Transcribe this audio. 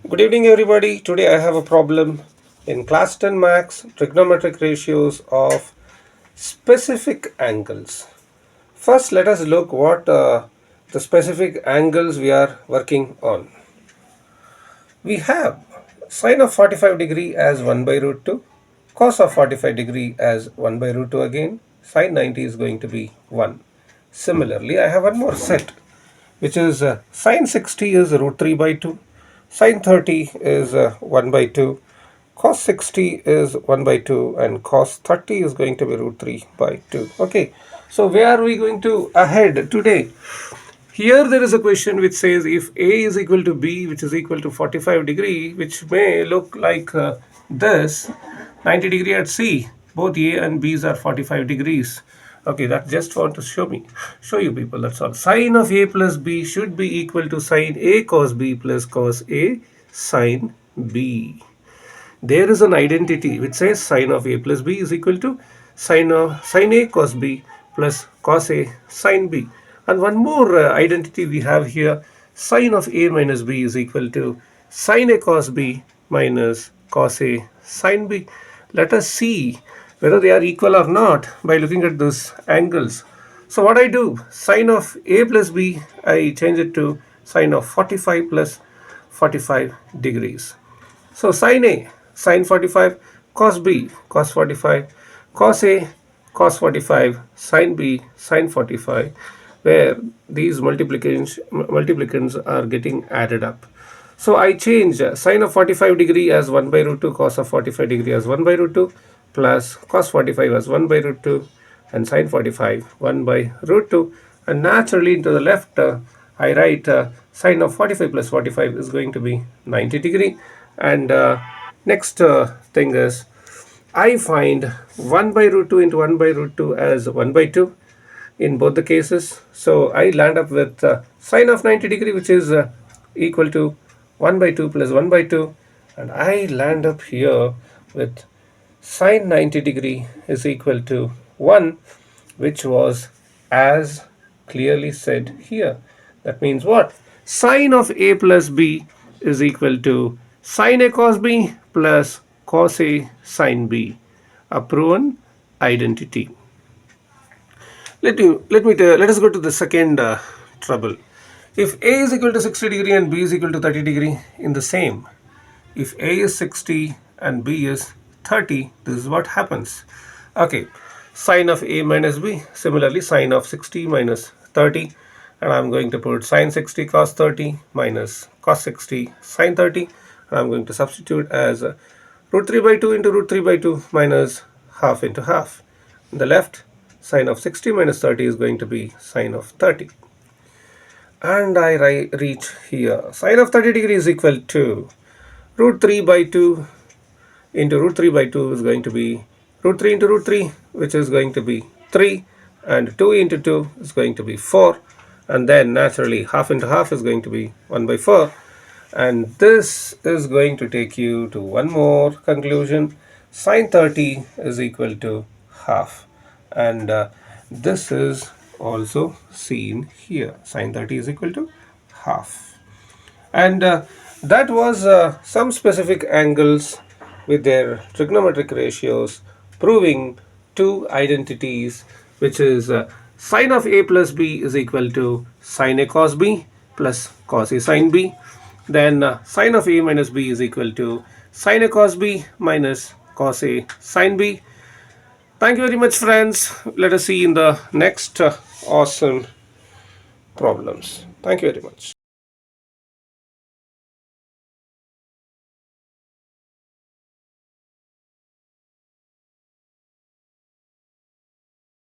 Good evening, everybody. Today I have a problem in class 10 max trigonometric ratios of specific angles. First, let us look what the specific angles we are working on. We have sine of 45 degree as 1 by root 2, cos of 45 degree as 1 by root 2 again, sine 90 is going to be 1. Similarly, I have one more set which is sine 60 is root 3 by 2, sine 30 is 1 by 2, cos 60 is 1 by 2, and cos 30 is going to be root 3 by 2. Okay, so where are we going to ahead today? Here there is a question which says if A is equal to B, which is equal to 45 degree, which may look like this, 90 degree at C, both A and B's are 45 degrees. Okay, that just want to show you people, that's all. Sine of A plus B should be equal to sine A cos B plus cos A sine B. There is an identity which says sine of A plus B is equal to sine A cos B plus cos A sine B. And one more identity we have here, sine of A minus B is equal to sine A cos B minus cos A sine B. Let us see whether they are equal or not by looking at those angles. So what I do, sine of A plus B, I change it to sine of 45 plus 45 degrees. So sin A, sin 45, cos B, cos 45, cos A, cos 45, sin B, sin 45, where these multiplicants are getting added up. So I change sin of 45 degree as 1 by root 2, cos of 45 degree as 1 by root 2, plus cos 45 as 1 by root 2, and sin 45 1 by root 2. And naturally to the left, I write sin of 45 plus 45 is going to be 90 degree. And next thing is, I find 1 by root 2 into 1 by root 2 as 1 by 2 in both the cases. So I land up with sine of 90 degree, which is equal to 1 by 2 plus 1 by 2. And I land up here with sine 90 degree is equal to 1, which was as clearly said here. That means what? Sine of A plus B is equal to sine A cos B plus cos A sine B, a proven identity. Let us go to the second trouble. If A is equal to 60 degree and B is equal to 30 degree in the same, if A is 60 and B is 30, this is what happens. Okay, sine of A minus B, similarly sine of 60 minus 30, and I'm going to put sine 60 cos 30 minus cos 60 sine 30, and I'm going to substitute as root 3 by 2 into root 3 by 2 minus half into half. On the left, sine of 60 minus 30 is going to be sine of 30. And I reach here, sine of 30 degree is equal to root 3 by 2 into root 3 by 2 is going to be root 3 into root 3, which is going to be 3, and 2 into 2 is going to be 4, and then naturally half into half is going to be 1 by 4, and this is going to take you to one more conclusion. Sine 30 is equal to half, and this is also seen here. Sine 30 is equal to half. And that was some specific angles with their trigonometric ratios proving two identities, which is sine of A plus B is equal to sine A cos B plus cos A sine B. Then sine of A minus B is equal to sine A cos B minus cos A sine B. Thank you very much, friends. Let us see in the next awesome problems. Thank you very much.